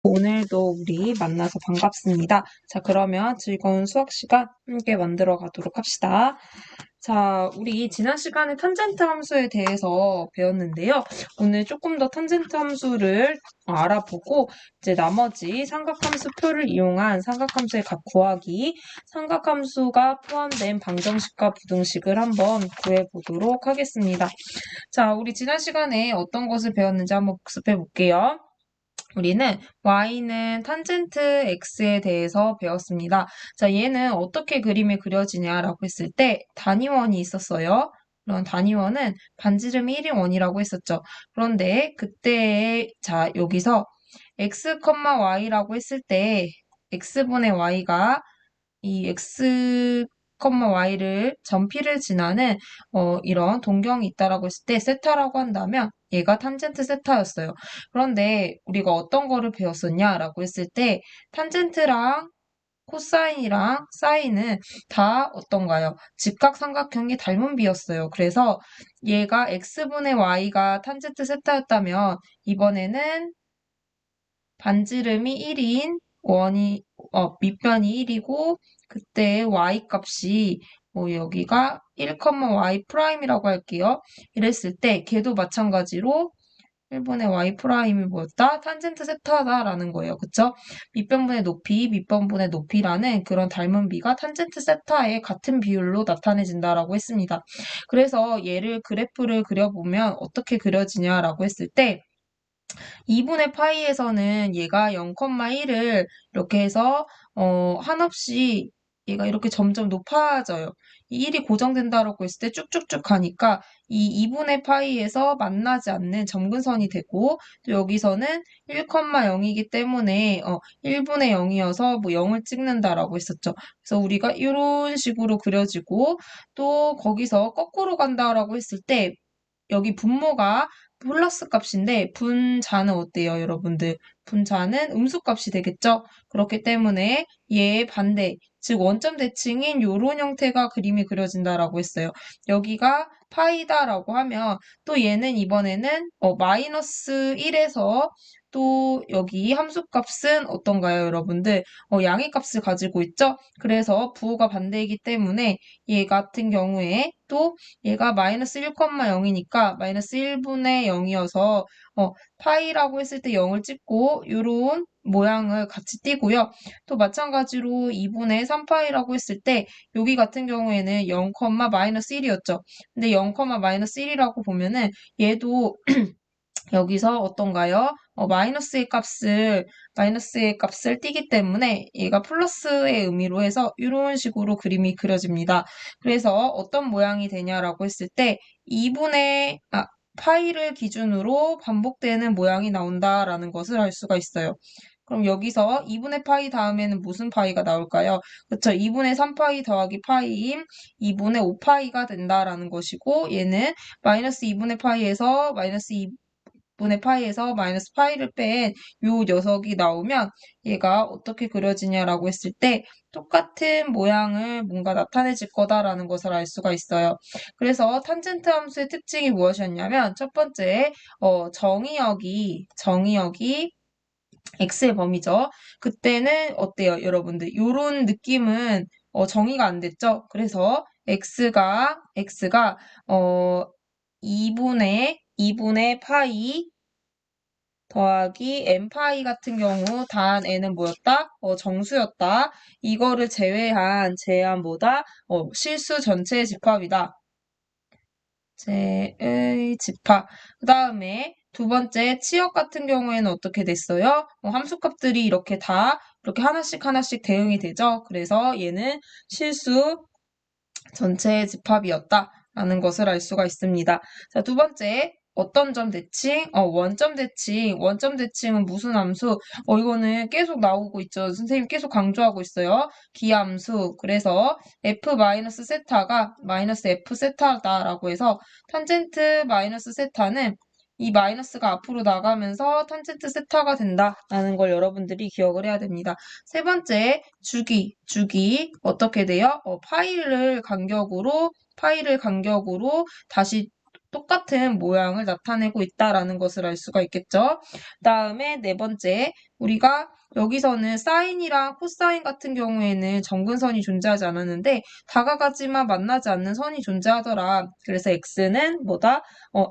오늘도 우리 만나서 반갑습니다. 자, 그러면 즐거운 수학 시간 함께 만들어 가도록 합시다. 자, 우리 지난 시간에 탄젠트 함수에 대해서 배웠는데요. 오늘 조금 더 탄젠트 함수를 알아보고 이제 나머지 삼각함수표를 이용한 삼각함수의 각 구하기, 삼각함수가 포함된 방정식과 부등식을 한번 구해보도록 하겠습니다. 자, 우리 지난 시간에 어떤 것을 배웠는지 한번 복습해 볼게요. 우리는 y는 탄젠트 x에 대해서 배웠습니다. 자, 얘는 어떻게 그림이 그려지냐라고 했을 때 단위원이 있었어요. 그런 단위원은 반지름이 1인 원이라고 했었죠. 그런데 그때 자, 여기서 x, y라고 했을 때 x분의 y가 이 x, y를 점피를 지나는 이런 동경이 있다라고 했을 때 세타라고 한다면 얘가 탄젠트 세타였어요. 그런데 우리가 어떤 거를 배웠었냐라고 했을 때 탄젠트랑 코사인이랑 사인은 다 어떤가요? 직각삼각형이 닮은 비였어요. 그래서 얘가 x분의 y가 탄젠트 세타였다면 이번에는 반지름이 1인 원이 밑변이 1이고 그때 y 값이 여기가 1, y 프라임이라고 할게요. 이랬을 때 걔도 마찬가지로 1분의 y 프라임이 뭐였다? 탄젠트 세타다라는 거예요. 그쵸? 밑변분의 높이, 밑변분의 높이라는 그런 닮은 비가 탄젠트 세타의 같은 비율로 나타내진다라고 했습니다. 그래서 얘를 그래프를 그려보면 어떻게 그려지냐라고 했을 때 2분의 파이에서는 얘가 0,1을 이렇게 해서 한없이 얘가 이렇게 점점 높아져요. 이 1이 고정된다라고 했을 때 쭉쭉쭉 가니까 이 2분의 파이에서 만나지 않는 점근선이 되고 또 여기서는 1,0이기 때문에 1분의 0이어서 뭐 0을 찍는다라고 했었죠. 그래서 우리가 이런 식으로 그려지고 또 거기서 거꾸로 간다라고 했을 때 여기 분모가 플러스 값인데 분자는 어때요, 여러분들? 분자는 음수값이 되겠죠? 그렇기 때문에 얘의 반대, 즉 원점 대칭인 요런 형태가 그림이 그려진다라고 했어요. 여기가 파이다라고 하면 또 얘는 이번에는 마이너스 1에서 또 여기 함수값은 어떤가요, 여러분들? 양의 값을 가지고 있죠? 그래서 부호가 반대이기 때문에 얘 같은 경우에 또 얘가 마이너스 1,0이니까 마이너스 1분의 0이어서 파이라고 했을 때 0을 찍고 요런 모양을 같이 띄고요. 또 마찬가지로 2분의 3파이라고 했을 때 여기 같은 경우에는 0, 마이너스 1이었죠. 근데 0, 마이너스 1이라고 보면은 얘도 여기서 어떤가요? 마이너스의 값을 띄기 때문에 얘가 플러스의 의미로 해서 이런 식으로 그림이 그려집니다. 그래서 어떤 모양이 되냐라고 했을 때 파이를 기준으로 반복되는 모양이 나온다라는 것을 알 수가 있어요. 그럼 여기서 2분의 파이 다음에는 무슨 파이가 나올까요? 그쵸? 2분의 3파이 더하기 파이인 2분의 5파이가 된다라는 것이고 얘는 마이너스 2분의 파이에서 마이너스 2분의 파이에서 마이너스 파이를 뺀 요 녀석이 나오면 얘가 어떻게 그려지냐라고 했을 때 똑같은 모양을 뭔가 나타내질 거다라는 것을 알 수가 있어요. 그래서 탄젠트 함수의 특징이 무엇이었냐면 첫 번째 정의역이 x의 범위죠. 그때는 어때요, 여러분들? 요런 느낌은 정의가 안 됐죠? 그래서 x가 2분의 파이 더하기 n파이 같은 경우 단 n은 뭐였다? 정수였다. 이거를 제외한 뭐다? 실수 전체의 집합이다. 제의 집합. 그 다음에 두 번째 치역 같은 경우에는 어떻게 됐어요? 함수값들이 이렇게 하나씩 대응이 되죠. 그래서 얘는 실수 전체의 집합이었다라는 것을 알 수가 있습니다. 자, 두 번째, 어떤 점 대칭? 원점 대칭. 원점 대칭은 무슨 함수? 이거는 계속 나오고 있죠. 선생님 계속 강조하고 있어요. 기함수. 그래서 f-세타가 마이너스 f 세타다라고 해서 탄젠트 마이너스 세타는 이 마이너스가 앞으로 나가면서 탄젠트 세타가 된다라는 걸 여러분들이 기억을 해야 됩니다. 세 번째, 주기 어떻게 돼요? 파이를 간격으로 다시 똑같은 모양을 나타내고 있다라는 것을 알 수가 있겠죠. 다음에 네 번째, 우리가 여기서는 사인이랑 코사인 같은 경우에는 점근선이 존재하지 않았는데 다가가지만 만나지 않는 선이 존재하더라. 그래서 x는 뭐다?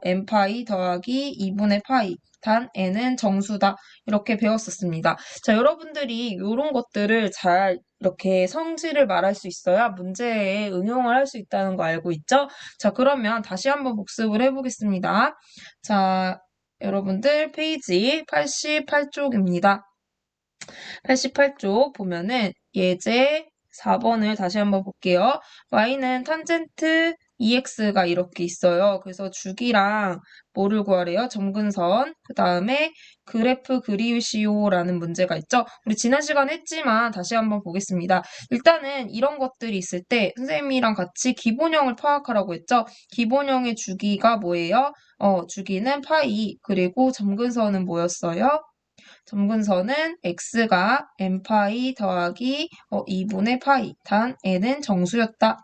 n파이 더하기 2분의 파이. 단 n은 정수다. 이렇게 배웠었습니다. 자, 여러분들이 이런 것들을 잘 이렇게 성질을 말할 수 있어야 문제에 응용을 할 수 있다는 거 알고 있죠? 자, 그러면 다시 한번 복습을 해보겠습니다. 자, 여러분들 페이지 88쪽입니다. 88쪽 보면은 예제 4번을 다시 한번 볼게요. y는 탄젠트 2x가 이렇게 있어요. 그래서 주기랑 뭐를 구하래요? 점근선. 그 다음에 그래프 그리시오라는 문제가 있죠. 우리 지난 시간에 했지만 다시 한번 보겠습니다. 일단은 이런 것들이 있을 때 선생님이랑 같이 기본형을 파악하라고 했죠. 기본형의 주기가 뭐예요? 주기는 파이. 그리고 점근선은 뭐였어요? 점근선은 x가 n파이 더하기 2분의 파이, 단 n은 정수였다.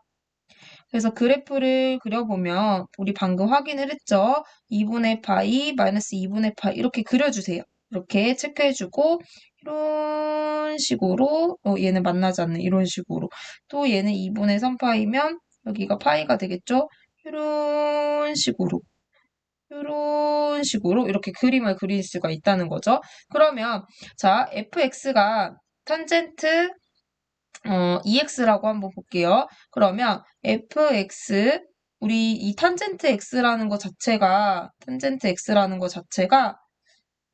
그래서 그래프를 그려보면 우리 방금 확인을 했죠. 2분의 파이 마이너스 2분의 파이 이렇게 그려주세요. 이렇게 체크해주고 이런 식으로 얘는 만나지 않는 이런 식으로 또 얘는 2분의 3파이면 여기가 파이가 되겠죠. 이런 식으로 이렇게 그림을 그릴 수가 있다는 거죠. 그러면 자 fx가 탄젠트 EX라고 한번 볼게요. 그러면 fx 우리 이 탄젠트 x라는 거 자체가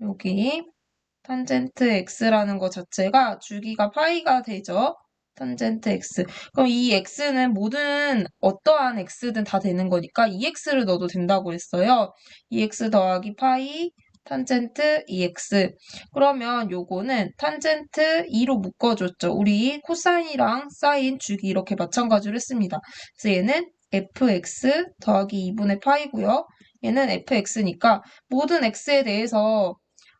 여기 탄젠트 x라는 거 자체가 주기가 파이가 되죠. 탄젠트 x. 그럼 이 x는 모든 어떠한 x든 다 되는 거니까 2x를 넣어도 된다고 했어요. 2x 더하기 파이 탄젠트 2x. 그러면 요거는 탄젠트 2로 묶어줬죠. 우리 코사인이랑 사인 주기 이렇게 마찬가지로 했습니다. 그래서 얘는 fx 더하기 2분의 파이고요. 얘는 fx니까 모든 x에 대해서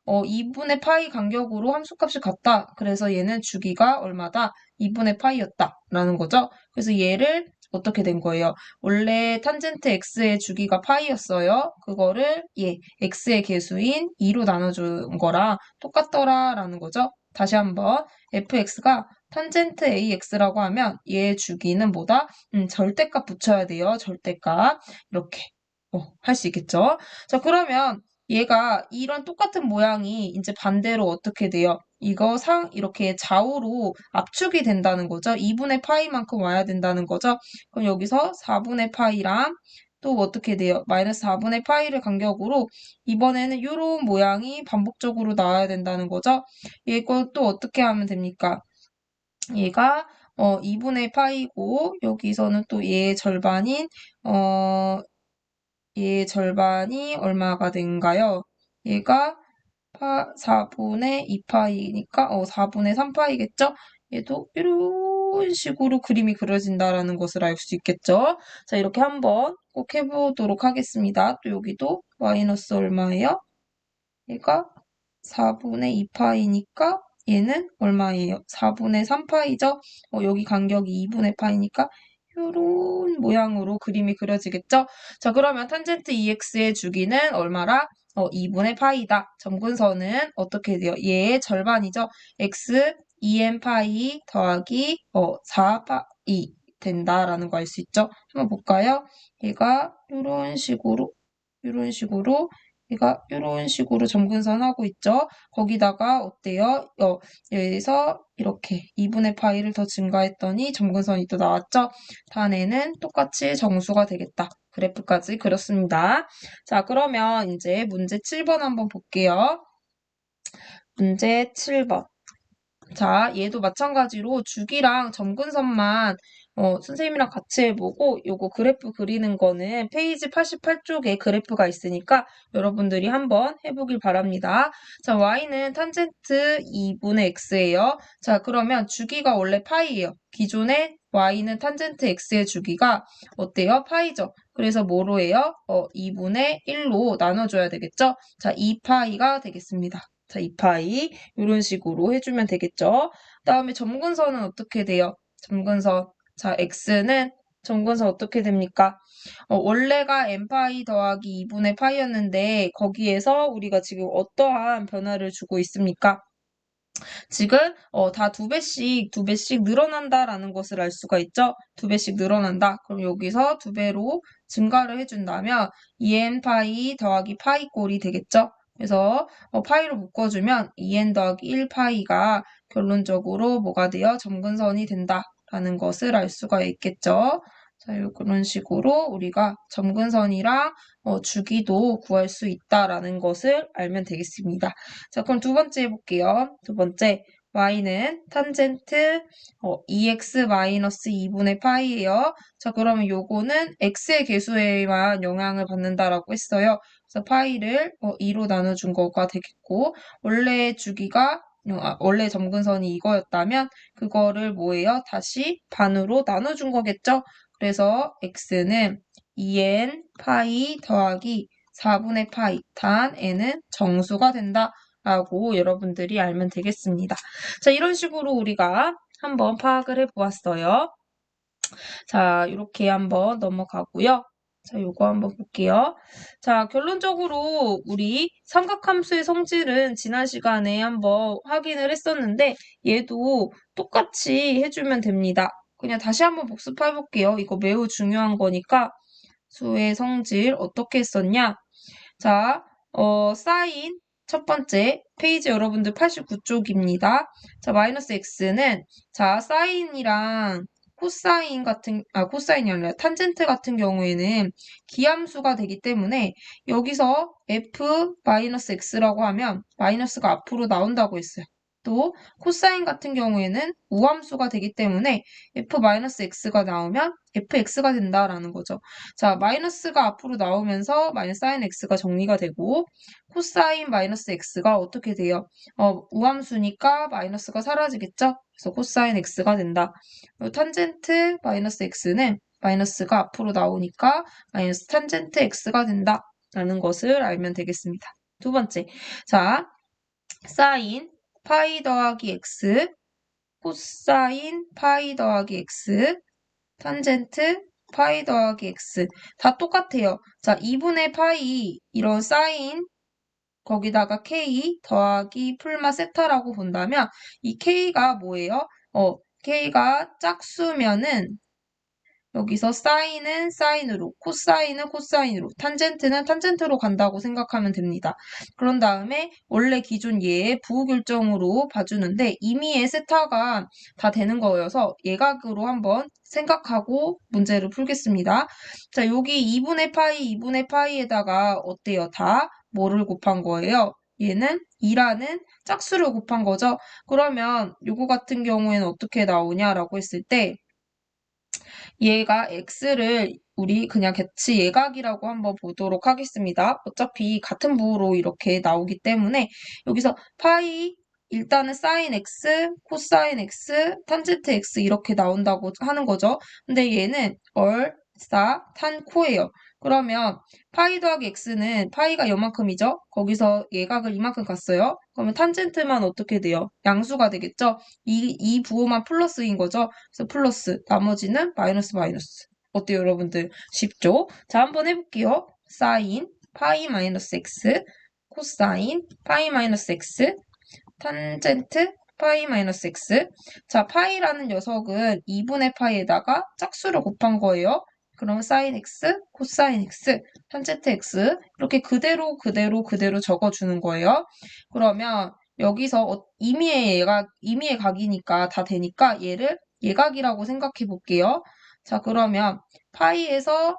2분의 파이 간격으로 함수값이 같다. 그래서 얘는 주기가 얼마다? 2분의 파이였다. 라는 거죠. 그래서 얘를 어떻게 된 거예요? 원래 탄젠트 x의 주기가 파이였어요. 그거를 x의 개수인 2로 나눠준 거랑 똑같더라 라는 거죠. 다시 한번 fx가 탄젠트 ax라고 하면 얘의 주기는 뭐다? 절대값 붙여야 돼요. 절대값. 이렇게 할 수 있겠죠. 자, 그러면 얘가 이런 똑같은 모양이 이제 반대로 어떻게 돼요? 이거 이렇게 좌우로 압축이 된다는 거죠. 2분의 파이만큼 와야 된다는 거죠. 그럼 여기서 4분의 파이랑 또 어떻게 돼요? 마이너스 4분의 파이를 간격으로 이번에는 이런 모양이 반복적으로 나와야 된다는 거죠. 이거 또 어떻게 하면 됩니까? 얘가 2분의 파이고 여기서는 또 얘의 절반인 얘 절반이 얼마가 된가요? 얘가 4분의 2파이니까 4분의 3파이겠죠? 얘도 이런 식으로 그림이 그려진다라는 것을 알 수 있겠죠? 자, 이렇게 한번 꼭 해보도록 하겠습니다. 또 여기도 마이너스 얼마예요? 얘가 4분의 2파이니까 얘는 얼마예요? 4분의 3파이죠? 여기 간격이 2분의 파이니까 이런 모양으로 그림이 그려지겠죠? 자, 그러면 탄젠트 EX의 주기는 얼마라? 2분의 파이다. 점근선은 어떻게 돼요? 얘의 절반이죠? X 2n 파이 더하기 4파이 된다라는 거 알 수 있죠? 한번 볼까요? 얘가 이런 식으로 얘가 이런 식으로 점근선 하고 있죠? 거기다가 어때요? 여기서 이렇게 2분의 파이를 더 증가했더니 점근선이 또 나왔죠? 단에는 똑같이 정수가 되겠다. 그래프까지 그렸습니다. 자, 그러면 이제 문제 7번 한번 볼게요. 문제 7번. 자, 얘도 마찬가지로 주기랑 점근선만 선생님이랑 같이 해보고 요거 그래프 그리는 거는 페이지 88쪽에 그래프가 있으니까 여러분들이 한번 해보길 바랍니다. 자, y는 탄젠트 2분의 x예요. 자, 그러면 주기가 원래 파이예요. 기존에 y는 탄젠트 x의 주기가 어때요? 파이죠. 그래서 뭐로 해요? 2분의 1로 나눠줘야 되겠죠? 자, 2파이가 되겠습니다. 자, 2파이 이런 식으로 해주면 되겠죠. 그다음에 점근선은 어떻게 돼요? 점근선. 자, x는 점근선 어떻게 됩니까? 원래가 n파이 더하기 2분의 파이였는데 거기에서 우리가 지금 어떠한 변화를 주고 있습니까? 지금 다 두 배씩 늘어난다라는 것을 알 수가 있죠. 두 배씩 늘어난다. 그럼 여기서 두 배로 증가를 해준다면 2n 파이 더하기 파이 꼴이 되겠죠. 그래서 파이로 묶어주면 2n 더하기 1 파이가 결론적으로 뭐가 돼요? 점근선이 된다라는 것을 알 수가 있겠죠. 자, 그런 식으로 우리가 점근선이랑 주기도 구할 수 있다라는 것을 알면 되겠습니다. 자, 그럼 두 번째 해볼게요. 두 번째, y는 탄젠트 2x-2분의 파이예요. 자, 그러면 요거는 x의 개수에만 영향을 받는다라고 했어요. 그래서 파이를 2로 나눠준 거가 되겠고, 원래 주기가 원래 점근선이 이거였다면 그거를 뭐예요? 다시 반으로 나눠준 거겠죠? 그래서 x는 2n 파이 더하기 4분의 파이, 단 n은 정수가 된다. 라고 여러분들이 알면 되겠습니다. 자, 이런 식으로 우리가 한번 파악을 해보았어요. 자, 이렇게 한번 넘어가고요. 자, 요거 한번 볼게요. 자, 결론적으로 우리 삼각함수의 성질은 지난 시간에 한번 확인을 했었는데 얘도 똑같이 해주면 됩니다. 그냥 다시 한번 복습해 볼게요. 이거 매우 중요한 거니까 수의 성질 어떻게 했었냐? 자, 사인 첫 번째 페이지 여러분들 89쪽입니다. 자, 마이너스 x는 자, 사인이랑 코사인이 아니라 탄젠트 같은 경우에는 기함수가 되기 때문에 여기서 f 마이너스 x라고 하면 마이너스가 앞으로 나온다고 했어요. 또 코사인 같은 경우에는 우함수가 되기 때문에 f-x가 나오면 fx가 된다라는 거죠. 자, 마이너스가 앞으로 나오면서 마이너스 사인 x가 정리가 되고 코사인 마이너스 x가 어떻게 돼요? 우함수니까 마이너스가 사라지겠죠? 그래서 코사인 x가 된다. 탄젠트 마이너스 x는 마이너스가 앞으로 나오니까 마이너스 탄젠트 x가 된다. 라는 것을 알면 되겠습니다. 두 번째, 자, 사인 파이 더하기 x, 코사인 파이 더하기 x, 탄젠트 파이 더하기 x 다 똑같아요. 자, 2분의 파이 이런 사인 거기다가 k 더하기 풀마 세타라고 본다면 이 k가 뭐예요? k가 짝수면은 여기서 사인은 사인으로, 코사인은 코사인으로, 탄젠트는 탄젠트로 간다고 생각하면 됩니다. 그런 다음에 원래 기존 얘의 부호결정으로 봐주는데 이미의 세타가 다 되는 거여서 예각으로 한번 생각하고 문제를 풀겠습니다. 자, 여기 2분의 파이, 2분의 파이에다가 어때요? 다 뭐를 곱한 거예요? 얘는 2라는 짝수를 곱한 거죠. 그러면 요거 같은 경우에는 어떻게 나오냐라고 했을 때 얘가 x를 우리 그냥 같이 예각이라고 한번 보도록 하겠습니다. 어차피 같은 부호로 이렇게 나오기 때문에 여기서 파이 일단은 사인 x, 코사인 x, 탄젠트 x 이렇게 나온다고 하는 거죠. 근데 얘는 얼싸 탄코예요. 그러면 파이 더하기 x는 파이가 요만큼이죠. 거기서 예각을 이만큼 갔어요. 그러면 탄젠트만 어떻게 돼요? 양수가 되겠죠. 이 부호만 플러스인 거죠. 그래서 플러스, 나머지는 마이너스 마이너스. 어때요, 여러분들? 쉽죠? 자, 한번 해볼게요. 사인 파이 마이너스 x, 코사인 파이 마이너스 x, 탄젠트 파이 마이너스 x. 자, 파이라는 녀석은 2분의 파이에다가 짝수를 곱한 거예요. 그럼 사인 x, 코사인 x, 탄젠트 x 이렇게 그대로 적어주는 거예요. 그러면 여기서 임의의 각이니까 다 되니까 얘를 예각이라고 생각해 볼게요. 자, 그러면 파이에서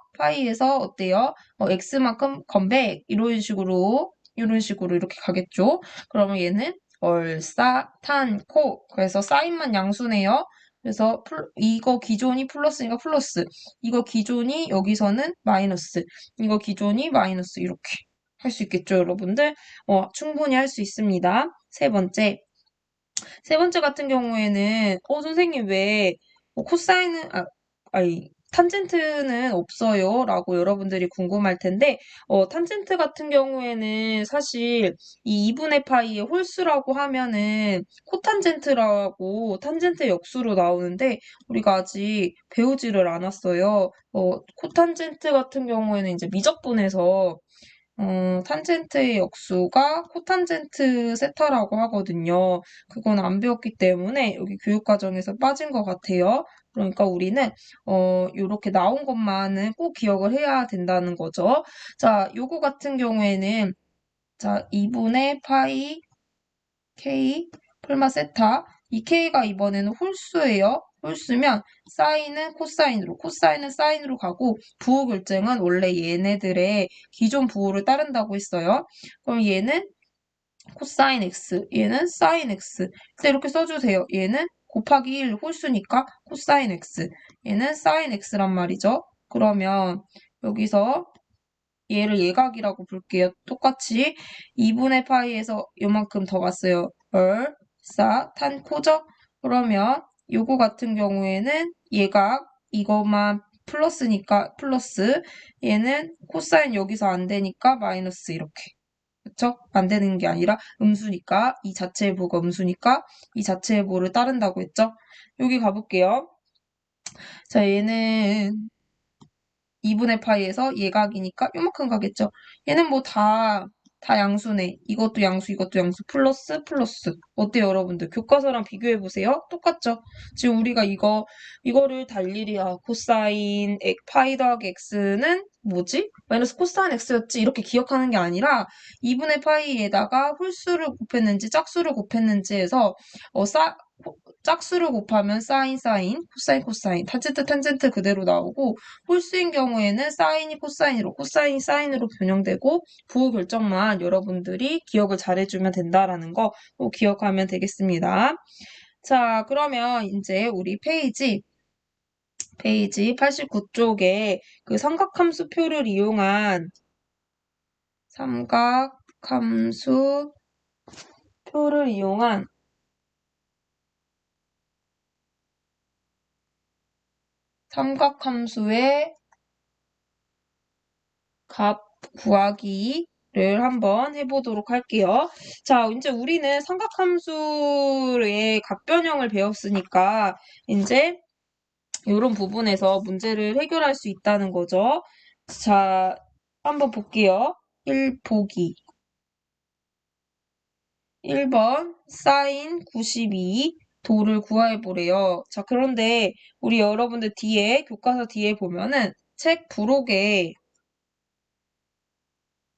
어때요? x만큼 건백 이런 식으로 이렇게 가겠죠. 그러면 얘는 얼싸탄코 그래서 사인만 양수네요. 그래서 이거 기존이 플러스니까 플러스 이거 기존이 여기서는 마이너스 이거 기존이 마이너스 이렇게 할 수 있겠죠, 여러분들? 충분히 할 수 있습니다. 세 번째 같은 경우에는 선생님 왜 코사인은 아니 탄젠트는 없어요? 라고 여러분들이 궁금할 텐데, 탄젠트 같은 경우에는 사실 이 2분의 파이의 홀수라고 하면은 코탄젠트라고 탄젠트 역수로 나오는데, 우리가 아직 배우지를 않았어요. 코탄젠트 같은 경우에는 이제 미적분해서 탄젠트의 역수가 코탄젠트 세타라고 하거든요. 그건 안 배웠기 때문에 여기 교육과정에서 빠진 것 같아요. 그러니까 우리는 요렇게 나온 것만은 꼭 기억을 해야 된다는 거죠. 자, 요거 같은 경우에는 자, 2분의 파이 k 폴마 세타 이 k가 이번에는 홀수예요. 홀수면 사인은 코사인으로, 코사인은 사인으로 가고 부호 결정은 원래 얘네들의 기존 부호를 따른다고 했어요. 그럼 얘는 코사인 x, 얘는 사인 x. 그래서 이렇게 써주세요. 얘는 곱하기 1 홀수니까 코사인 x, 얘는 사인 x란 말이죠. 그러면 여기서 얘를 예각이라고 볼게요. 똑같이 2분의 파이에서 요만큼 더 갔어요. 탄, 코죠? 그러면 요거 같은 경우에는 예각 이것만 플러스니까 플러스 얘는 코사인 여기서 안 되니까 마이너스 이렇게. 그쵸? 안 되는 게 아니라 음수니까 이 자체의 부가 음수니까 이 자체의 부를 따른다고 했죠? 여기 가볼게요. 자, 얘는 2분의 파이에서 예각이니까 요만큼 가겠죠. 얘는 뭐 다 양수네. 이것도 양수, 이것도 양수. 플러스, 플러스. 어때요, 여러분들? 교과서랑 비교해보세요. 똑같죠? 지금 우리가 이거를 달 일이야. 코사인 파이 더하기 x는 뭐지? 마이너스 코사인 x였지? 이렇게 기억하는 게 아니라 2분의 파이에다가 홀수를 곱했는지 짝수를 곱했는지 해서 짝수를 곱하면 사인, 코사인, 코사인, 탄젠트 그대로 나오고 홀수인 경우에는 사인이 코사인으로, 코사인이 사인으로 변형되고 부호 결정만 여러분들이 기억을 잘해주면 된다라는 거 꼭 기억하면 되겠습니다. 자, 그러면 이제 우리 페이지 89쪽에 그 삼각함수표를 이용한 삼각함수표를 이용한 삼각함수의 값 구하기를 한번 해보도록 할게요. 자, 이제 우리는 삼각함수의 값 변형을 배웠으니까 이제 이런 부분에서 문제를 해결할 수 있다는 거죠. 자, 한번 볼게요. 1보기 1번 사인 92 도를 구해보래요. 자, 그런데 우리 여러분들 뒤에 교과서 뒤에 보면은 책 부록에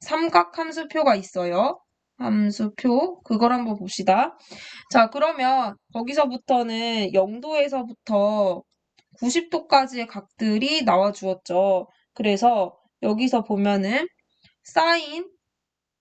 삼각함수표가 있어요. 함수표 그걸 한번 봅시다. 자, 그러면 거기서부터는 0도에서부터 90도까지의 각들이 나와 주었죠. 그래서 여기서 보면은 사인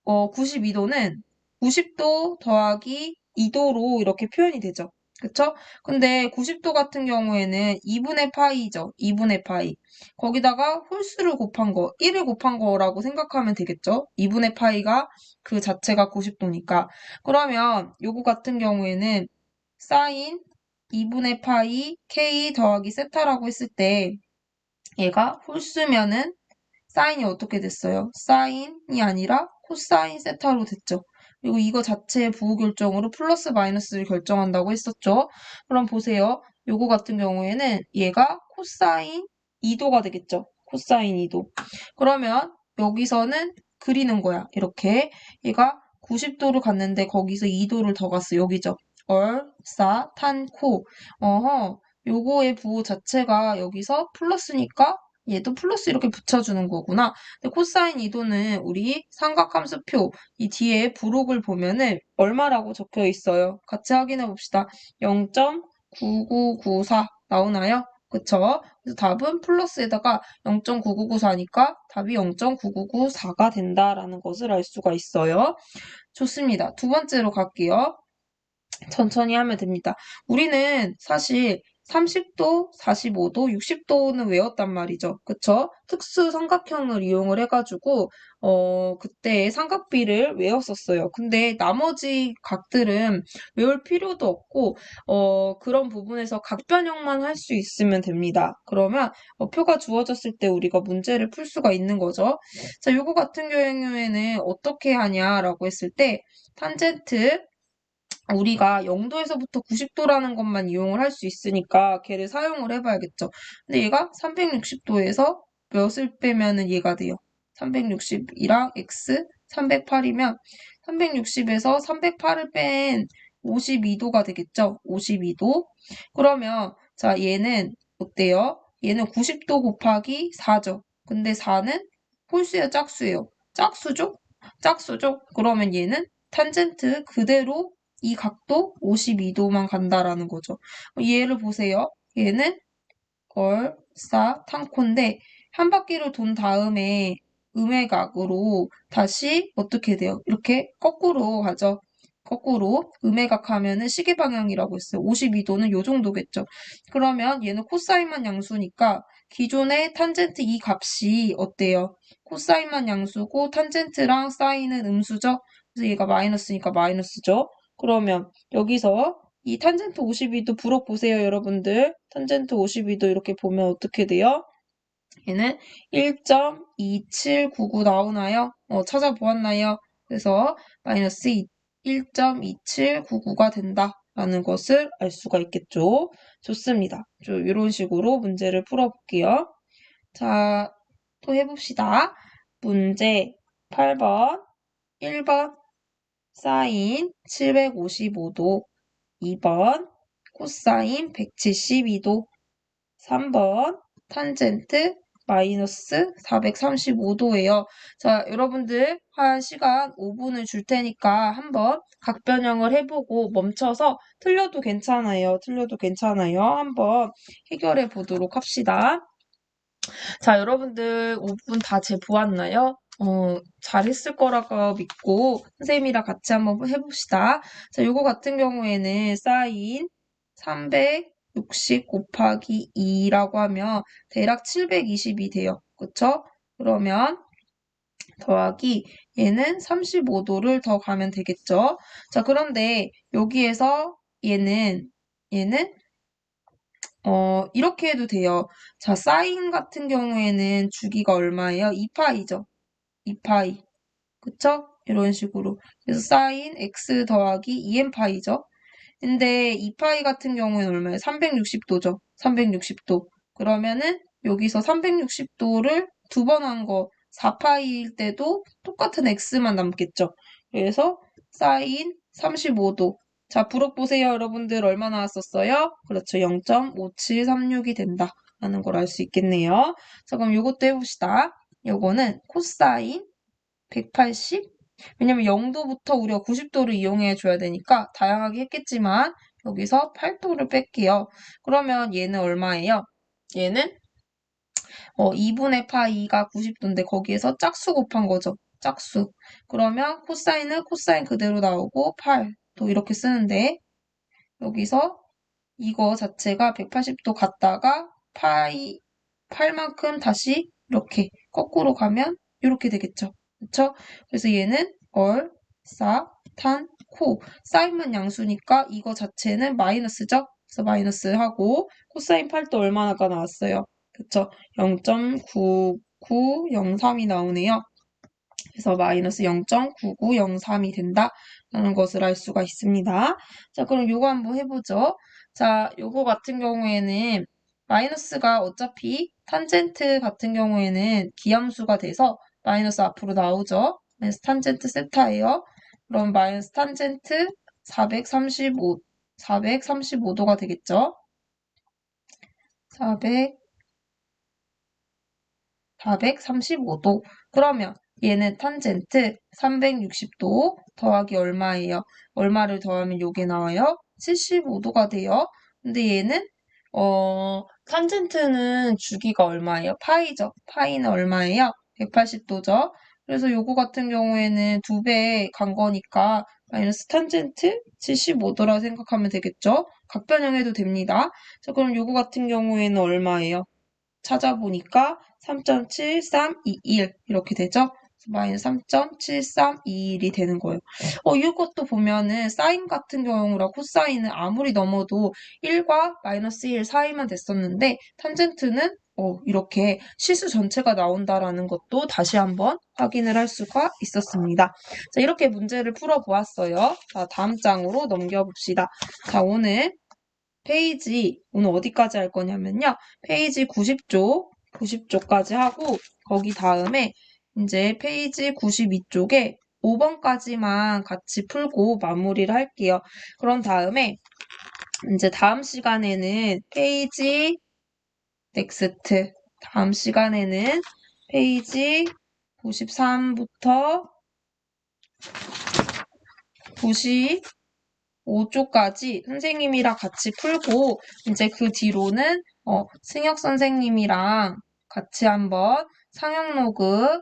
92도는 90도 더하기 2도로 이렇게 표현이 되죠. 그쵸? 근데 90도 같은 경우에는 2분의 파이죠. 2분의 파이. 거기다가 홀수를 곱한 거, 1을 곱한 거라고 생각하면 되겠죠? 2분의 파이가 그 자체가 90도니까. 그러면 요거 같은 경우에는 사인 2분의 파이 k 더하기 세타라고 했을 때 얘가 홀수면은 사인이 어떻게 됐어요? 사인이 아니라 코사인 세타로 됐죠. 그리고 이거 자체의 부호 결정으로 플러스 마이너스를 결정한다고 했었죠. 그럼 보세요. 요거 같은 경우에는 얘가 코사인 2도가 되겠죠. 코사인 2도. 그러면 여기서는 그리는 거야. 이렇게 얘가 90도를 갔는데 거기서 2도를 더 갔어. 여기죠. 탄, 코. 요거의 부호 자체가 여기서 플러스니까 얘도 플러스 이렇게 붙여주는 거구나. 근데 코사인 2도는 우리 삼각함수표 이 뒤에 부록을 보면은 얼마라고 적혀 있어요. 같이 확인해 봅시다. 0.9994 나오나요? 그쵸? 그래서 답은 플러스에다가 0.9994니까 답이 0.9994가 된다라는 것을 알 수가 있어요. 좋습니다. 두 번째로 갈게요. 천천히 하면 됩니다. 우리는 사실 30도, 45도, 60도는 외웠단 말이죠. 그쵸? 특수 삼각형을 이용을 해가지고, 그때 삼각비를 외웠었어요. 근데 나머지 각들은 외울 필요도 없고, 그런 부분에서 각 변형만 할 수 있으면 됩니다. 그러면 표가 주어졌을 때 우리가 문제를 풀 수가 있는 거죠. 자, 요거 같은 경우에는 어떻게 하냐라고 했을 때, 탄젠트, 우리가 0도에서부터 90도라는 것만 이용을 할 수 있으니까 걔를 사용을 해봐야겠죠. 근데 얘가 360도에서 몇을 빼면은 얘가 돼요. 360이랑 x 308이면 360에서 308을 뺀 52도가 되겠죠. 52도. 그러면 자 얘는 어때요? 얘는 90도 곱하기 4죠. 근데 4는 홀수예요, 짝수예요? 짝수죠? 짝수죠? 그러면 얘는 탄젠트 그대로 이 각도 52도만 간다라는 거죠. 얘를 보세요. 얘는 얼싸탕코인데 한 바퀴를 돈 다음에 음외각으로 다시 어떻게 돼요? 이렇게 거꾸로 가죠. 거꾸로 음외각 하면은 시계 방향이라고 했어요. 52도는 요 정도겠죠. 그러면 얘는 코사인만 양수니까 기존의 탄젠트 이 값이 어때요? 코사인만 양수고 탄젠트랑 사인은 음수죠. 그래서 얘가 마이너스니까 마이너스죠. 그러면 여기서 이 탄젠트 52도 풀어보세요, 여러분들. 탄젠트 52도 이렇게 보면 어떻게 돼요? 얘는 1.2799 나오나요? 찾아보았나요? 그래서 마이너스 1.2799가 된다라는 것을 알 수가 있겠죠. 좋습니다. 이런 식으로 문제를 풀어볼게요. 자, 또 해봅시다. 문제 8번, 1번 사인 755도 2번 코사인 172도 3번 탄젠트 마이너스 435도예요. 자, 여러분들 한 시간 5분을 줄 테니까 한번 각변형을 해보고 멈춰서 틀려도 괜찮아요. 틀려도 괜찮아요. 한번 해결해 보도록 합시다. 자, 여러분들 5분 다 재보았나요? 잘했을 거라고 믿고 선생님이랑 같이 한번 해봅시다. 자, 요거 같은 경우에는 사인 360 곱하기 2라고 하면 대략 720이 돼요. 그쵸? 그러면 더하기 얘는 35도를 더 가면 되겠죠? 자, 그런데 여기에서 얘는 이렇게 해도 돼요. 자, 사인 같은 경우에는 주기가 얼마예요? 2파이죠. 2파이. 그쵸? 이런 식으로. 그래서 사인 x 더하기 2n파이죠. 근데 2파이 같은 경우에는 얼마예요? 360도죠. 360도. 그러면은 여기서 360도를 두 번 한 거 4파이일 때도 똑같은 x만 남겠죠. 그래서 사인 35도. 자, 부록 보세요. 여러분들 얼마 나왔었어요? 그렇죠. 0.5736이 된다. 라는 걸 알 수 있겠네요. 자, 그럼 요것도 해봅시다. 요거는 코사인 180. 왜냐면 0도부터 우리가 90도를 이용해 줘야 되니까 다양하게 했겠지만 여기서 8도를 뺄게요. 그러면 얘는 얼마예요? 얘는 2분의 파이가 90도인데 거기에서 짝수 곱한 거죠. 짝수. 그러면 코사인은 코사인 그대로 나오고 8도 이렇게 쓰는데 여기서 이거 자체가 180도 갔다가 파이 8만큼 다시 이렇게 거꾸로 가면 이렇게 되겠죠. 그쵸? 그래서 얘는 얼, 탄, 코. 사인만 양수니까 이거 자체는 마이너스죠? 그래서 마이너스 하고 코사인 8도 얼마나가 나왔어요? 그쵸? 0.9903이 나오네요. 그래서 마이너스 0.9903이 된다라는 것을 알 수가 있습니다. 자, 그럼 요거 한번 해보죠. 자, 요거 같은 경우에는 마이너스가 어차피 탄젠트 같은 경우에는 기함수가 돼서 마이너스 앞으로 나오죠. 마이너스 탄젠트 세타예요. 그럼 마이너스 탄젠트 435도가 되겠죠. 435도. 그러면 얘는 탄젠트 360도 더하기 얼마예요? 얼마를 더하면 요게 나와요? 75도가 돼요. 근데 얘는 탄젠트는 주기가 얼마예요? 파이죠. 파이는 얼마예요? 180도죠. 그래서 요거 같은 경우에는 2배 간 거니까 마이너스 탄젠트 75도라 생각하면 되겠죠? 각변형해도 됩니다. 자, 그럼 요거 같은 경우에는 얼마예요? 찾아보니까 3.7321 이렇게 되죠? 마이너스 3.7321이 되는 거예요. 이것도 보면은 사인 같은 경우라 코사인은 아무리 넘어도 1과 마이너스 1 사이만 됐었는데 탄젠트는 이렇게 실수 전체가 나온다라는 것도 다시 한번 확인을 할 수가 있었습니다. 자, 이렇게 문제를 풀어보았어요. 자, 다음 장으로 넘겨봅시다. 자, 오늘 어디까지 할 거냐면요. 페이지 90쪽까지 하고, 거기 다음에 이제 페이지 92쪽에 5번까지만 같이 풀고 마무리를 할게요. 그런 다음에 이제 다음 시간에는 다음 시간에는 페이지 93부터 95쪽까지 선생님이랑 같이 풀고, 이제 그 뒤로는, 승혁 선생님이랑 같이 한번 상형로그,